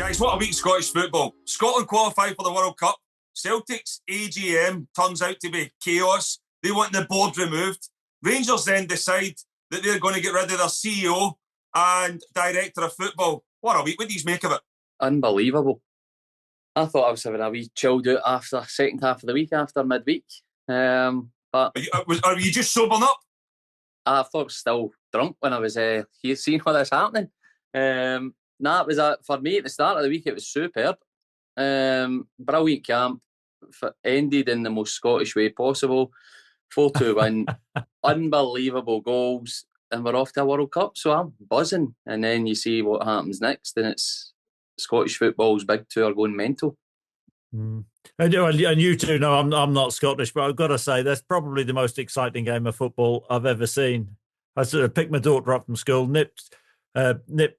Guys, what a week Scottish football. Scotland qualify for the World Cup. Celtic's AGM turns out to be chaos. They want the board removed. Rangers then decide that they're going to get rid of their CEO and director of football. What a week. What do you make of it? Unbelievable. I thought I was having a wee chilled out after the second half of the week, after midweek. But are you just sobering up? I thought I was still drunk when I was here seeing what was happening. It was for me at the start of the week. It was superb. Brilliant camp. Ended in the most Scottish way possible. 4-2 win. Unbelievable goals, and we're off to a World Cup. So I'm buzzing. And then you see what happens next, and it's Scottish football's big tour going mental. And you two know I'm not Scottish, but I've got to say that's probably the most exciting game of football I've ever seen. I sort of picked my daughter up from school, nipped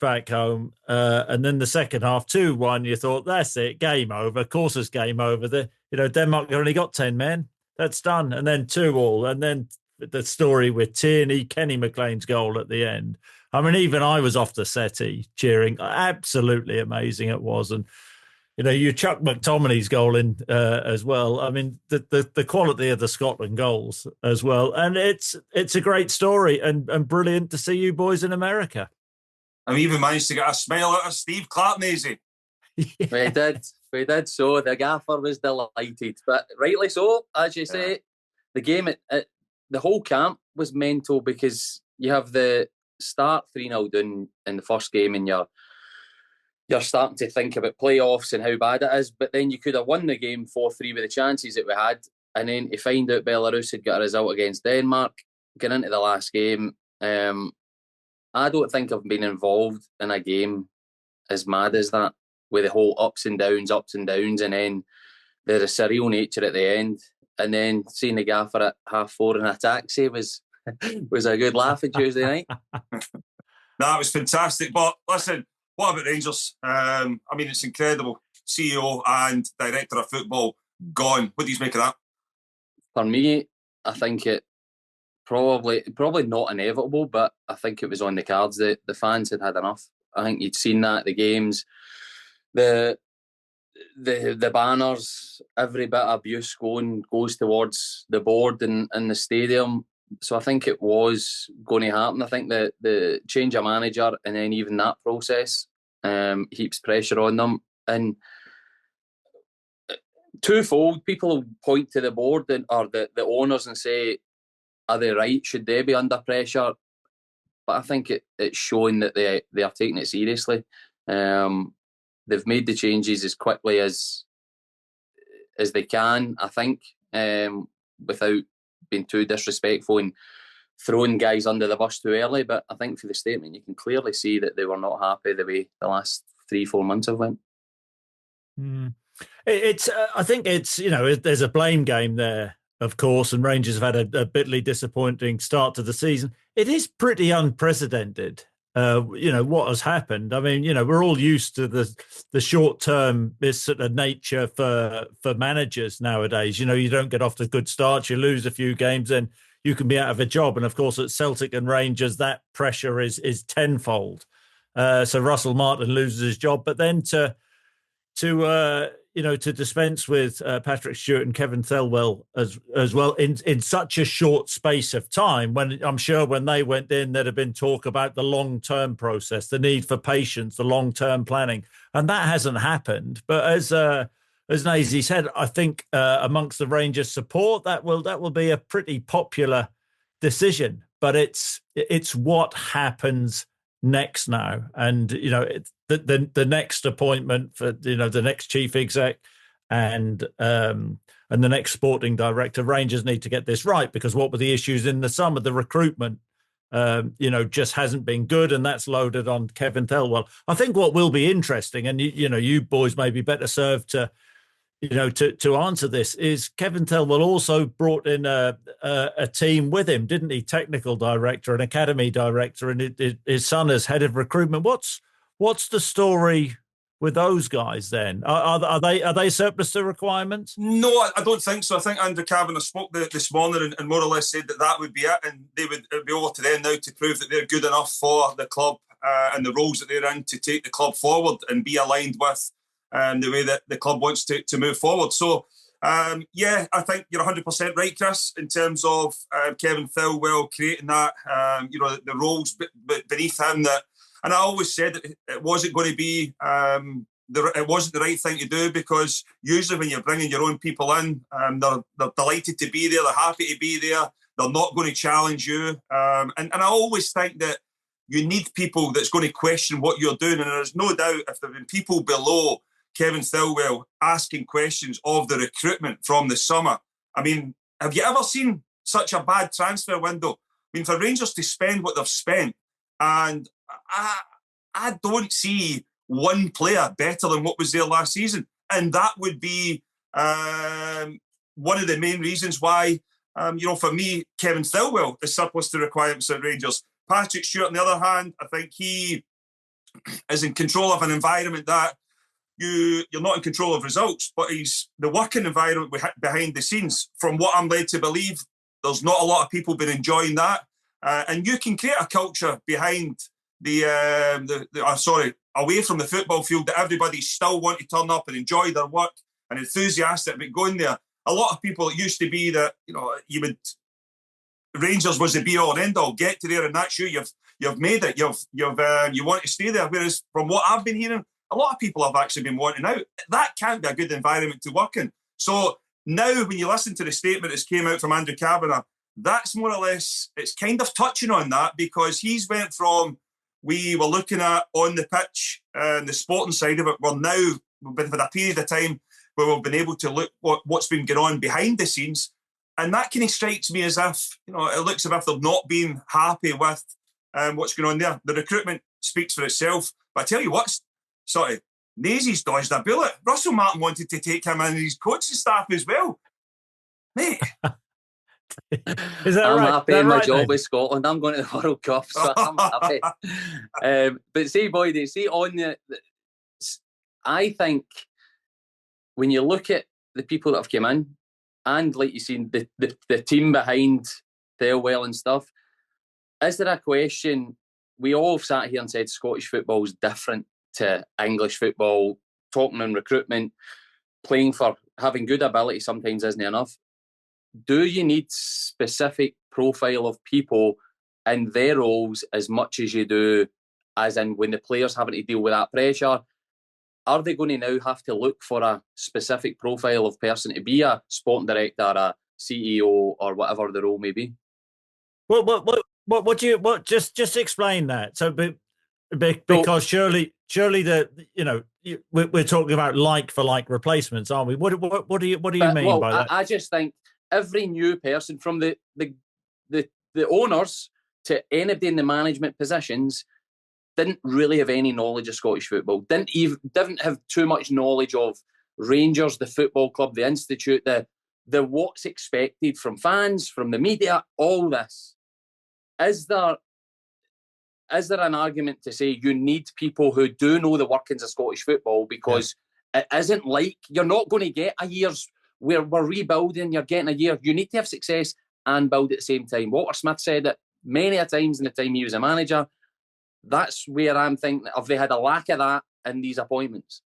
back home, and then the second half, 2-1. You thought that's it, game over. Of course, it's game over. Denmark only got 10 men. That's done, and then 2-2, and then the story with Tierney, Kenny McLean's goal at the end. I mean, even I was off the settee cheering. Absolutely amazing it was, and you chuck McTominay's goal in as well. I mean, the quality of the Scotland goals as well, and it's a great story and brilliant to see you boys in America. And we even managed to get a smile out of Steve Clark, Naisy. Yeah. We did. So the gaffer was delighted, but rightly so, as you say. The game, the whole camp was mental because you have the start 3-0 down in the first game, and you're starting to think about playoffs and how bad it is. But then you could have won the game 4-3 with the chances that we had, and then to find out Belarus had got a result against Denmark, getting into the last game. I don't think I've been involved in a game as mad as that, with the whole ups and downs, and then the surreal nature at the end. And then seeing the gaffer at 4:30 in a taxi was a good laugh on Tuesday night. That was fantastic. But listen, what about Rangers? I mean, it's incredible. CEO and director of football gone. What do you make of that? For me, I think it probably not inevitable, but I think it was on the cards. The fans had enough. I think you'd seen that at the games. The banners, every bit of abuse goes towards the board and the stadium. So I think it was going to happen. I think the change of manager and then even that process heaps pressure on them. And twofold, people point to the board or the owners and say, are they right? Should they be under pressure? But I think it's showing that they are taking it seriously. They've made the changes as quickly as they can, I think, without being too disrespectful and throwing guys under the bus too early. But I think for the statement, you can clearly see that they were not happy the way the last 3-4 months have went. I think it's, there's a blame game there, of course, and Rangers have had a bitterly disappointing start to the season. It is pretty unprecedented, what has happened. I mean, we're all used to the short-term this sort of nature for managers nowadays. You don't get off to good starts, you lose a few games, and you can be out of a job. And of course, at Celtic and Rangers, that pressure is tenfold. So Russell Martin loses his job, but then to dispense with Patrick Stewart and Kevin Thelwell as well in such a short space of time, when I'm sure when they went in, there'd have been talk about the long-term process, the need for patience, the long-term planning, and that hasn't happened. But as Naisy said, I think amongst the Rangers support, that will be a pretty popular decision. But it's what happens next now, and the next appointment for the next chief exec and the next sporting director. Rangers need to get this right, because what were the issues in the summer? The recruitment just hasn't been good, and that's loaded on Kevin Thelwell. I think what will be interesting, and you boys may be better served to answer this, is Kevin Thelwell also brought in a team with him, didn't he? Technical director, an academy director, and his son as head of recruitment. What's the story with those guys then? Are they surplus to requirements? No, I don't think so. I think Andrew Kavanagh spoke this morning and more or less said that would be it, and it would be over to them now to prove that they're good enough for the club and the roles that they're in to take the club forward and be aligned with the way that the club wants to move forward. So, yeah, I think you're 100% right, Kris, in terms of Kevin Thelwell creating that, the roles beneath him. And I always said that it wasn't going to be, it wasn't the right thing to do, because usually when you're bringing your own people in, they're delighted to be there, they're happy to be there, they're not going to challenge you. And I always think that you need people that's going to question what you're doing. And there's no doubt if there have been people below Kevin Thelwell asking questions of the recruitment from the summer. I mean, have you ever seen such a bad transfer window? I mean, for Rangers to spend what they've spent, and I don't see one player better than what was there last season. And that would be one of the main reasons why, for me, Kevin Thelwell is surplus to requirements at Rangers. Patrick Stewart, on the other hand, I think he is in control of an environment that you're not in control of results, but he's the working environment behind the scenes. From what I'm led to believe, there's not a lot of people been enjoying that. And you can create a culture behind away from the football field, that everybody still want to turn up and enjoy their work and enthusiastic about going there. A lot of people, it used to be that, Rangers was the be all and end all. Get to there and that's you. You've made it. You want to stay there. Whereas from what I've been hearing, a lot of people have actually been wanting out. That can't be a good environment to work in. So now when you listen to the statement that came out from Andrew Kavanagh, that's more or less, it's kind of touching on that, because he's went from, we were looking at on the pitch and the sporting side of it, we've had a period of time where we've been able to look what's been going on behind the scenes. And that kind of strikes me as if, it looks as if they've not been happy with what's going on there. The recruitment speaks for itself. But I tell you what, Naisy's dodged a bullet. Russell Martin wanted to take him and his coaching staff as well. Mate. Is that I'm right? happy in my job then? with Scotland. I'm going to the World Cup, so I'm happy. But see, Boyd, I think when you look at the people that have come in, and like you seen the team behind Thelwell and stuff, is there a question? We all sat here and said Scottish football is different to English football. Talking on recruitment, playing for having good ability sometimes isn't enough. Do you need specific profile of people in their roles as much as you do, as in when the players having to deal with that pressure? Are they going to now have to look for a specific profile of person to be a sporting director, a CEO, or whatever the role may be? Just explain that. So, because surely we're talking about like for like replacements, aren't we? What do you mean by that? I just think every new person, from the owners to anybody in the management positions, didn't really have any knowledge of Scottish football. Didn't have too much knowledge of Rangers, the football club, the institute, the what's expected from fans, from the media, all this. Is there an argument to say you need people who do know the workings of Scottish football? Because it isn't like you're not going to get a year's where we're rebuilding, you're getting a year. You need to have success and build at the same time. Walter Smith said it many a times in the time he was a manager. That's where I'm thinking, have they had a lack of that in these appointments?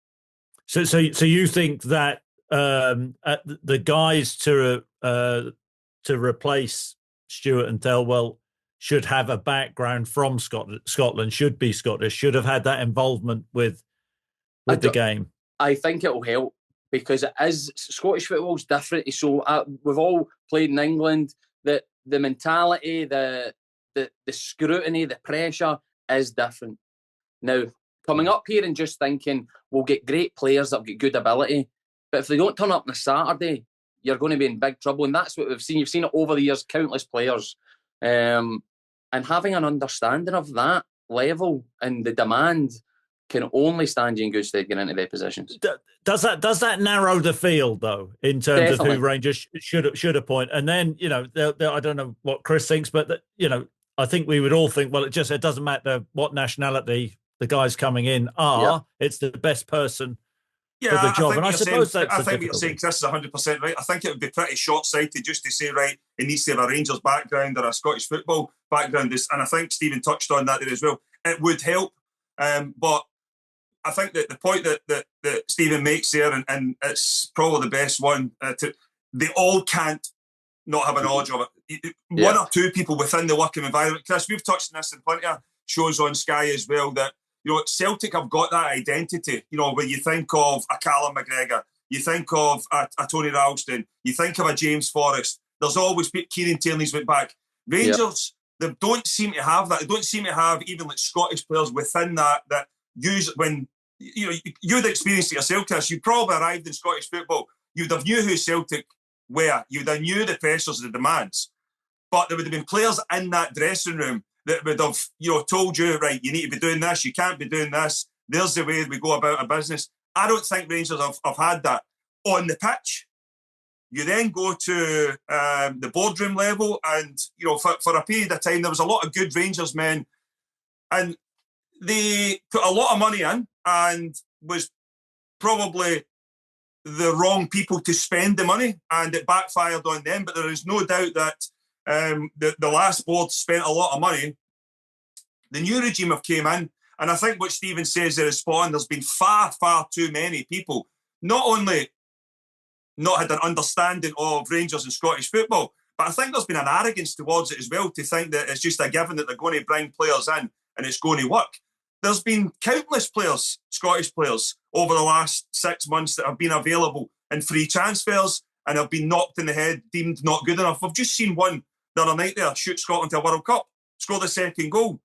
So you think that the guys to replace Stewart and Thelwell should have a background from Scotland, should be Scottish, should have had that involvement with the game? I think it will help, because it is, Scottish football's different. So we've all played in England. The mentality, the scrutiny, the pressure is different. Now, coming up here and just thinking we'll get great players that have got good ability, but if they don't turn up on a Saturday, you're going to be in big trouble. And that's what we've seen. You've seen it over the years, countless players. And having an understanding of that level and the demand can only stand you in good stead getting into their positions. Does that narrow the field, though, in terms Definitely. of who Rangers should appoint? And then, I don't know what Kris thinks, but, I think we would all think, well, it doesn't matter what nationality the guys coming in are. Yeah. It's the best person for the job. And I suppose that's I think what you're saying, Kris, is 100% right. I think it would be pretty short-sighted just to say, right, it needs to have a Rangers background or a Scottish football background. And I think Stephen touched on that there as well. it would help. But I think that the point that Stephen makes there, and it's probably the best one, they all can't not have a knowledge of it. One or two people within the working environment. Kris, we've touched on this in plenty of shows on Sky as well, that Celtic have got that identity. When you think of a Callum McGregor, you think of a Tony Ralston, you think of a James Forrest, there's always Kieran Tierney's went back. Rangers, they don't seem to have that. They don't seem to have even like Scottish players within that use when you'd experienced it yourself, Kris. You probably arrived in Scottish football. You'd have knew who Celtic were. You'd have knew the pressures, the demands. But there would have been players in that dressing room that would have, told you, right, you need to be doing this, you can't be doing this. There's the way we go about a business. I don't think Rangers have had that. On the pitch, you then go to the boardroom level, and, for a period of time, there was a lot of good Rangers men, and they put a lot of money in and was probably the wrong people to spend the money, and it backfired on them. But there is no doubt that the last board spent a lot of money. The new regime have came in, and I think what Stephen says there is spot on. There's been far, far too many people not only not had an understanding of Rangers and Scottish football, but I think there's been an arrogance towards it as well, to think that it's just a given that they're going to bring players in and it's going to work. There's been countless players, Scottish players, over the last 6 months that have been available in free transfers and have been knocked in the head, deemed not good enough. We've just seen one the other night there shoot Scotland to a World Cup, score the second goal.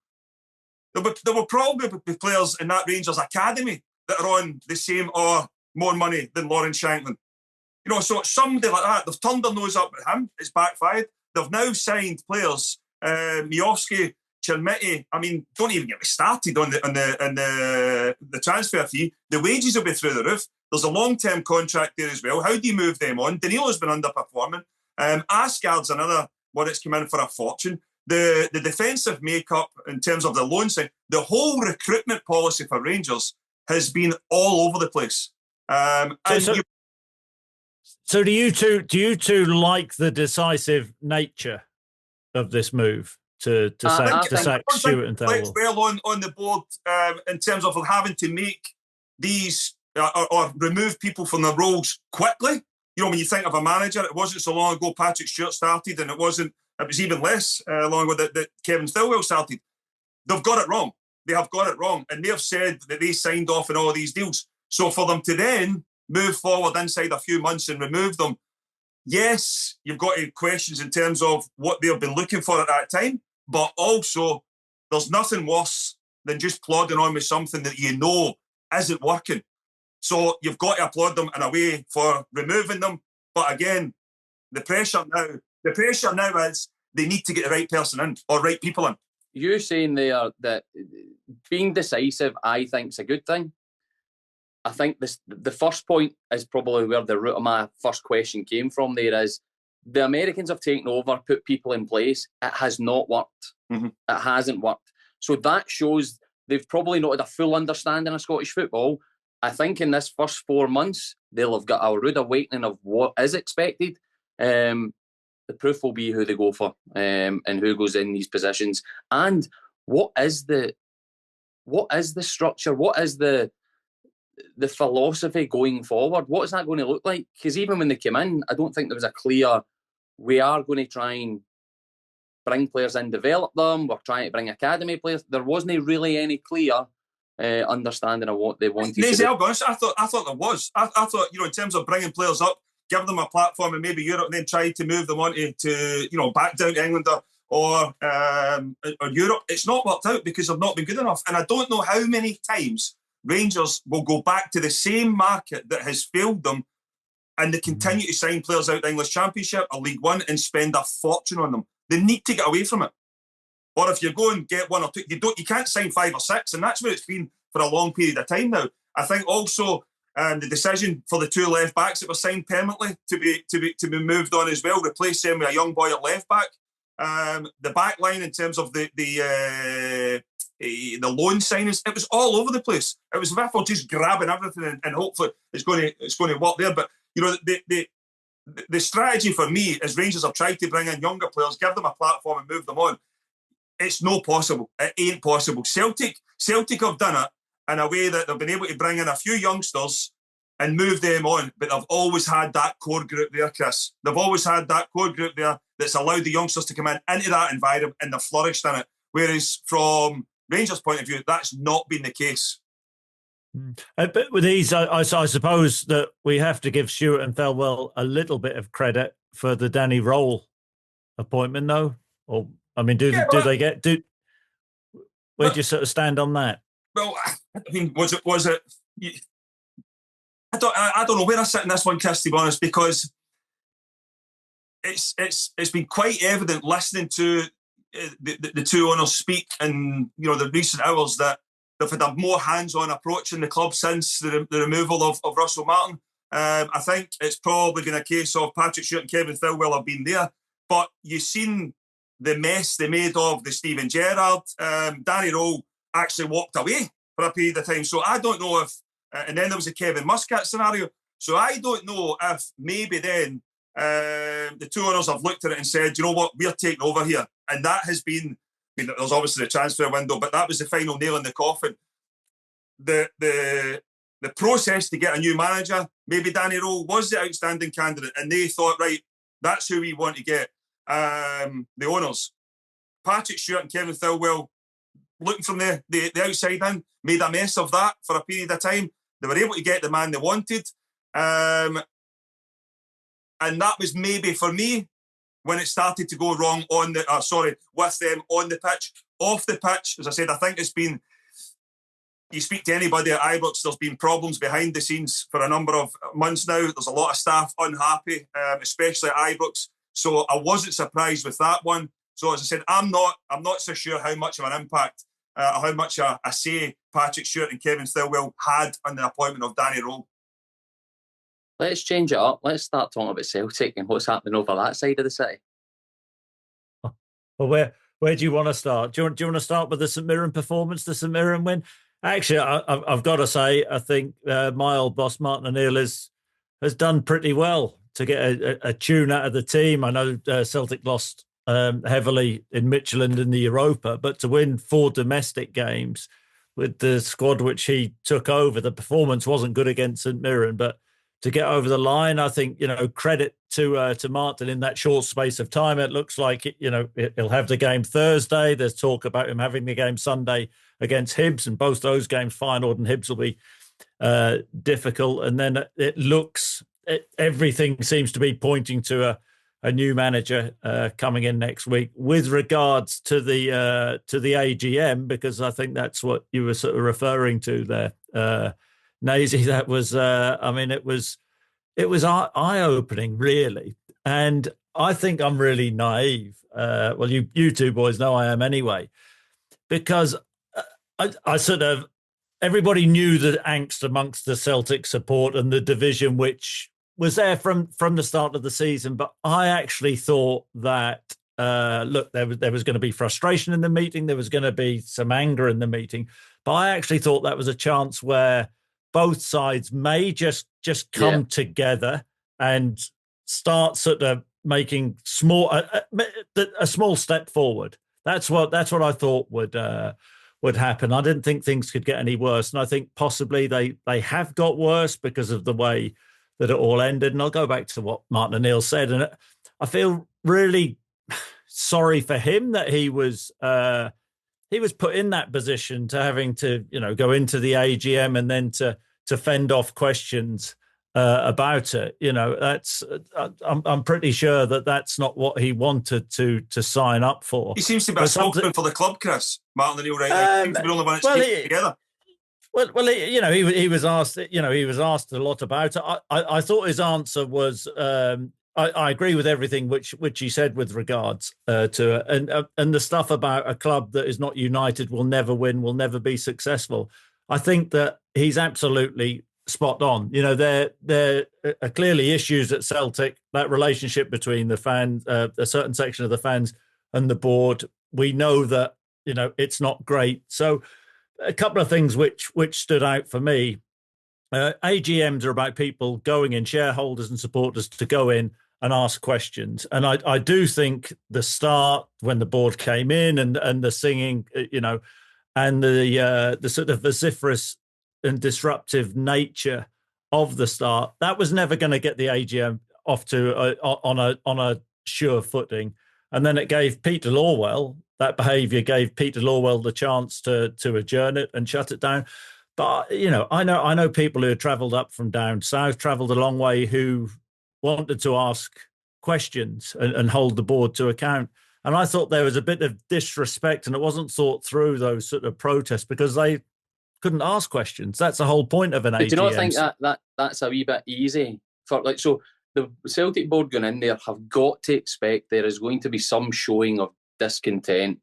There will probably be players in that Rangers academy that are on the same or more money than Lawrence Shankland. So somebody like that, they've turned their nose up at him. It's backfired. They've now signed players, Miovski, Chermiti. I mean, don't even get me started on the transfer fee. The wages will be through the roof. There's a long-term contract there as well. How do you move them on? Danilo's been underperforming. Asgard's another one that's come in for a fortune. The defensive makeup in terms of the loan side, the whole recruitment policy for Rangers has been all over the place. So do you two like the decisive nature of this move to sack Stewart and Thelwell? Well on the board in terms of having to make these or remove people from their roles quickly. When you think of a manager, it wasn't so long ago Patrick Stewart started, and it was even less long ago that Kevin Thelwell started. They've got it wrong. They have got it wrong, and they have said that they signed off on all of these deals. So for them to then move forward inside a few months and remove them, yes, you've got questions in terms of what they've been looking for at that time, but also there's nothing worse than just plodding on with something that isn't working. So you've got to applaud them in a way for removing them. But again, the pressure now is they need to get the right person in or right people in. You're saying there that being decisive, I think, is a good thing. I think the first point is probably where the root of my first question came from. There is the Americans have taken over, put people in place. It has not worked. Mm-hmm. It hasn't worked. So that shows they've probably not had a full understanding of Scottish football. I think in this first 4 months, they'll have got a rude awakening of what is expected. The proof will be who they go for and who goes in these positions. And what is the structure? What is the philosophy going forward? What is that going to look like? Because even when they came in, I don't think there was a clear, we are going to try and bring players in, develop them, we're trying to bring academy players. There wasn't really any clear understanding of what they wanted Naisy, to do. I'll be honest, I thought there was. I thought, in terms of bringing players up, give them a platform and maybe Europe, and then try to move them on to back down to England or Europe. It's not worked out because they've not been good enough. And I don't know how many times Rangers will go back to the same market that has failed them, and they continue to sign players out of the English Championship or League One and spend a fortune on them. They need to get away from it. Or if you go and get one or two, you can't sign 5 or 6, and that's where it's been for a long period of time now. I think also the decision for the 2 left backs that were signed permanently to be moved on as well, replace them with a young boy at left back. The back line in terms of the loan signings, it was all over the place. It was therefore just grabbing everything and hopefully it's going to work there. But the strategy for me is Rangers have tried to bring in younger players, give them a platform and move them on. it's no possible. It ain't possible. Celtic have done it in a way that they've been able to bring in a few youngsters and move them on, but they've always had that core group there, Kris. They've always had that core group there that's allowed the youngsters to come into that environment and they've flourished in it. Whereas from Rangers' point of view, that's not been the case. But with these, I suppose that we have to give Stewart and Thelwell a little bit of credit for the Danny Roll appointment, though. Or I mean, where do you sort of stand on that? Well, I mean, was it? I don't know where I sit in this one, Kris, to be honest, because it's been quite evident listening to the two owners speak in the recent hours that they've had a more hands-on approach in the club since the removal of Russell Martin. I think it's probably been a case of Patrick Stewart and Kevin Thelwell have been there, but you've seen the mess they made of the Steven Gerrard. Danny Rowe actually walked away for a period of time, so I don't know if. And then there was a Kevin Muscat scenario. So I don't know if maybe then the two owners have looked at it and said, you know what, we're taking over here. And that has been, I mean, there's obviously the transfer window, but that was the final nail in the coffin. The process to get a new manager, maybe Danny Rowe was the outstanding candidate, and they thought, right, that's who we want to get. The owners, Patrick Stewart and Kevin Thelwell, looking from the outside in, made a mess of that for a period of time. They were able to get the man they wanted. And that was maybe, for me, when it started to go wrong with them on the pitch. Off the pitch, as I said, I think it's been, you speak to anybody at Ibrox, there's been problems behind the scenes for a number of months now. There's a lot of staff unhappy, especially at Ibrox. So I wasn't surprised with that one. So as I said, I'm not so sure how much of an impact, how much a say Patrick Stewart and Kevin Thelwell had on the appointment of Danny Rowe. Let's change it up. Let's start talking about Celtic and what's happening over that side of the city. Well, where do you want to start? Do you want to start with the St Mirren performance, the St Mirren win? Actually, I've got to say, I think my old boss, Martin O'Neill, has done pretty well to get a tune out of the team. I know Celtic lost heavily in Midtjylland in the Europa, but to win 4 domestic games with the squad which he took over, the performance wasn't good against St Mirren, but to get over the line, I think, credit to Martin in that short space of time. It looks like, he'll have the game Thursday. There's talk about him having the game Sunday against Hibs, and both those games, Feyenoord and Hibs, will be difficult. And then everything seems to be pointing to a new manager coming in next week. With regards to the AGM, because I think that's what you were sort of referring to there, Naisy, that was, it was eye-opening, really. And I think I'm really naive. Well, you two boys know I am anyway, because I sort of, everybody knew the angst amongst the Celtic support and the division, which was there from the start of the season. But I actually thought that, there was going to be frustration in the meeting. There was going to be some anger in the meeting. But I actually thought that was a chance where both sides may just come together and start sort of making a small step forward. That's what I thought would happen. I didn't think things could get any worse, and I think possibly they have got worse because of the way that it all ended. And I'll go back to what Martin O'Neill said, and I feel really sorry for him that he was put in that position to having to, go into the AGM and then to fend off questions about it. I'm pretty sure that that's not what he wanted to sign up for. He seems to be a spokesman for the club, Kris. Martin O'Neill, right? He seems to be the only one that's keeping together. Well, he was asked. He was asked a lot about it. I thought his answer was. I agree with everything which he said with regards to it, and the stuff about a club that is not united will never win, will never be successful. I think that he's absolutely spot on. There are clearly issues at Celtic. That relationship between the fans, a certain section of the fans, and the board. We know that it's not great. So, a couple of things which stood out for me. AGMs are about people going in, shareholders and supporters to go in and ask questions. And I do think the start, when the board came in and the singing, and the sort of vociferous and disruptive nature of the start, that was never going to get the AGM off to on a sure footing. And then it gave Peter Lawwell, that behaviour gave Peter Lawwell the chance to adjourn it and shut it down. But, I know people who had travelled up from down south, travelled a long way, who wanted to ask questions and hold the board to account. And I thought there was a bit of disrespect, and it wasn't thought through, those sort of protests, because they couldn't ask questions. That's the whole point of an AGM. Do you not think that's a wee bit easy? So the Celtic board going in there have got to expect there is going to be some showing of discontent.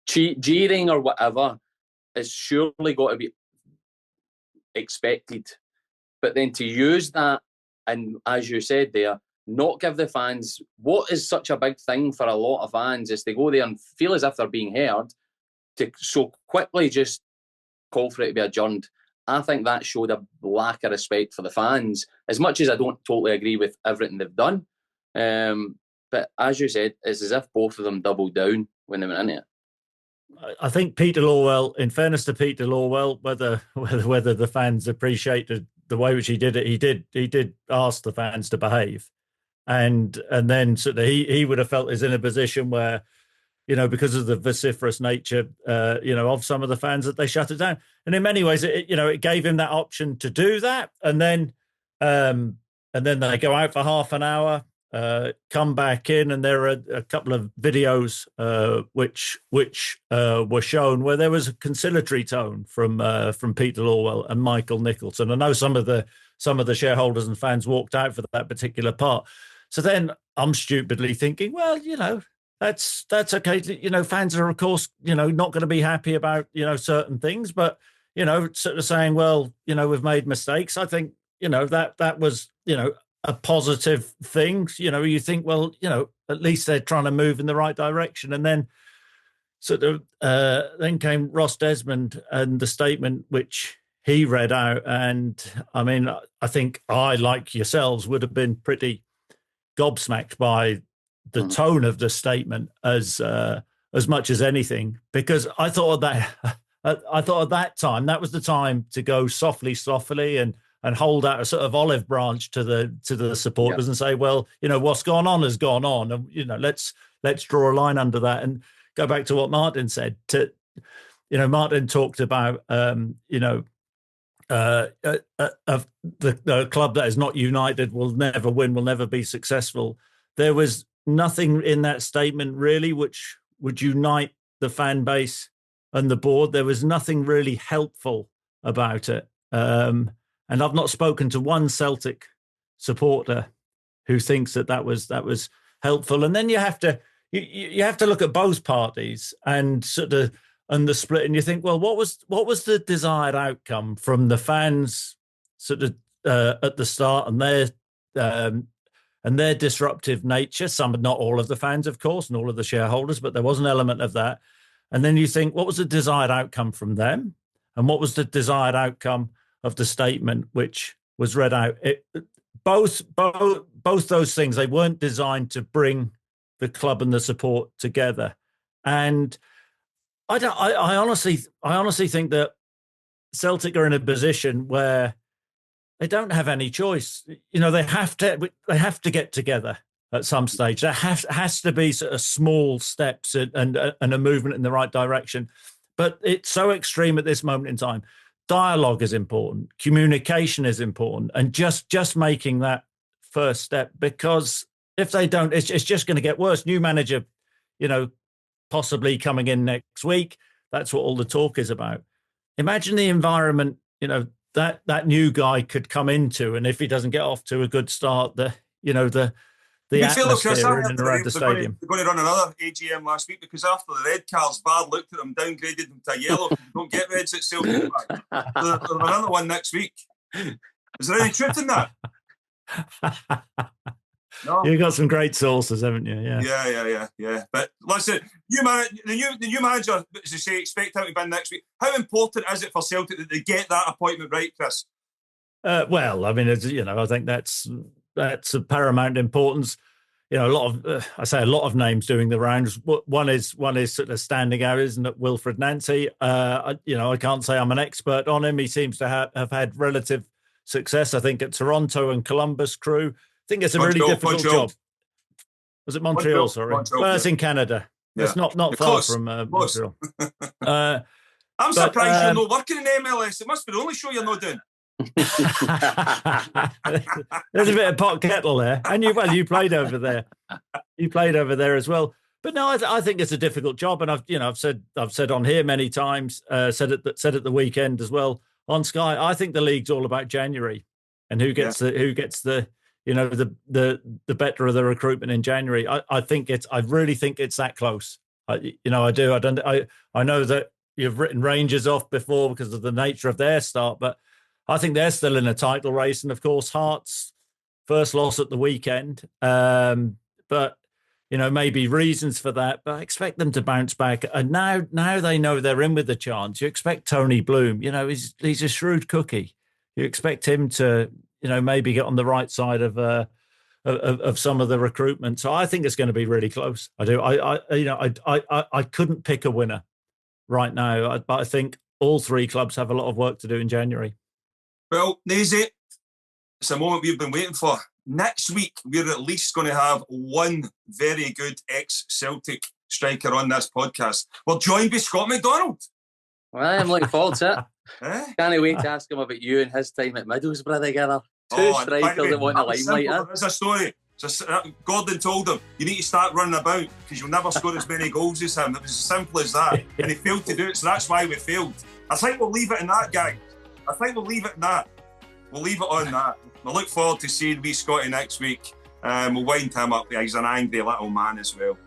Jeering or whatever is surely got to be expected. But then to use that, and as you said there, not give the fans, what is such a big thing for a lot of fans, is they go there and feel as if they're being heard, to so quickly just call for it to be adjourned. I think that showed a lack of respect for the fans, as much as I don't totally agree with everything they've done. But as you said, it's as if both of them doubled down when they went in it. I think Peter Lawwell, in fairness to Peter Lawwell, whether the fans appreciated the way which he did it, he did ask the fans to behave. And then sort of he would have felt is in a position where, because of the vociferous nature, of some of the fans, that they shut it down. And in many ways, it gave him that option to do that. And then they go out for half an hour, come back in, and there are a couple of videos which were shown where there was a conciliatory tone from Peter Lawwell and Michael Nicholson. I know some of the shareholders and fans walked out for that particular part. So then I'm stupidly thinking, well, that's okay. Fans are, of course, not going to be happy about, certain things, but, sort of saying, well, we've made mistakes. I think, that was, a positive thing. You think, well, at least they're trying to move in the right direction. And then sort of then came Ross Desmond and the statement which he read out. And I mean, I think I, like yourselves, would have been pretty gobsmacked by the tone of the statement as much as anything, because I thought at that time that was the time to go softly and hold out a sort of olive branch to the supporters and say, well, what's gone on has gone on, and let's draw a line under that. And go back to what Martin said. Martin talked about of the club that is not united will never win, will never be successful. There was nothing in that statement really which would unite the fan base and the board. There was nothing really helpful about it. And I've not spoken to one Celtic supporter who thinks that was helpful. And then you have to look at both parties and sort of the split, and you think, well, what was the desired outcome from the fans sort of at the start and their disruptive nature? Some, not all of the fans, of course, and all of the shareholders, but there was an element of that. And then you think, what was the desired outcome from them, and what was the desired outcome of the statement which was read out? Both those things, they weren't designed to bring the club and the support together. And I honestly think that Celtic are in a position where they don't have any choice. They have to get together at some stage. There has to be sort of small steps and a movement in the right direction. But it's so extreme at this moment in time. Dialogue is important. Communication is important. And just making that first step, because if they don't, it's just going to get worse. New manager, possibly coming in next week. That's what all the talk is about. Imagine the environment, that new guy could come into, and if he doesn't get off to a good start, the atmosphere in and around the stadium. They're going to run another AGM last week, because after the red cards, Bard looked at them, downgraded them to a yellow. Don't get reds at Celtic. There's another one next week. Is there any truth in that? No. You've got some great sources, haven't you? Yeah. But listen, the new manager, as you say, expect him to be in next week. How important is it for Celtic that they get that appointment right, Kris? Well, I mean, I think that's that's of paramount importance. You know, a lot of names doing the rounds. One is sort of standing out, isn't it? Wilfred Nancy. I can't say I'm an expert on him. He seems to have had relative success, I think, at Toronto and Columbus Crew. I think it's a really difficult job. Was it Montreal? Sorry. Well, it's in Canada. Yeah. It's not far close from Montreal. I'm surprised you're not working in MLS. It must be the only show you're not doing. There's a bit of pot kettle there, and you played over there. You played over there as well. But no, I think it's a difficult job, and I've said on here many times, said at the weekend as well on Sky. I think the league's all about January, and who gets the better of the recruitment in January. I really think it's that close. I do. I know that you've written Rangers off before because of the nature of their start, but I think they're still in a title race. And of course, Hearts' first loss at the weekend. But, maybe reasons for that, but I expect them to bounce back. And now they know they're in with the chance. You expect Tony Bloom, he's a shrewd cookie. You expect him to, maybe get on the right side of some of the recruitment. So I think it's going to be really close. I do. I couldn't pick a winner right now, but I think all three clubs have a lot of work to do in January. Well, Naisy, it's a moment we've been waiting for. Next week, we're at least going to have one very good ex-Celtic striker on this podcast. We're joined by Scott McDonald. Well, I'm looking forward to it. Can't wait to ask him about you and his time at Middlesbrough together. Two strikers that want the limelight. There's a story. Gordon told him, you need to start running about because you'll never score as many goals as him. It was as simple as that. And he failed to do it, so that's why we failed. I think we'll leave it in that, guys. We'll leave it on that. I look forward to seeing wee Scotty next week. We'll wind him up. He's an angry little man as well.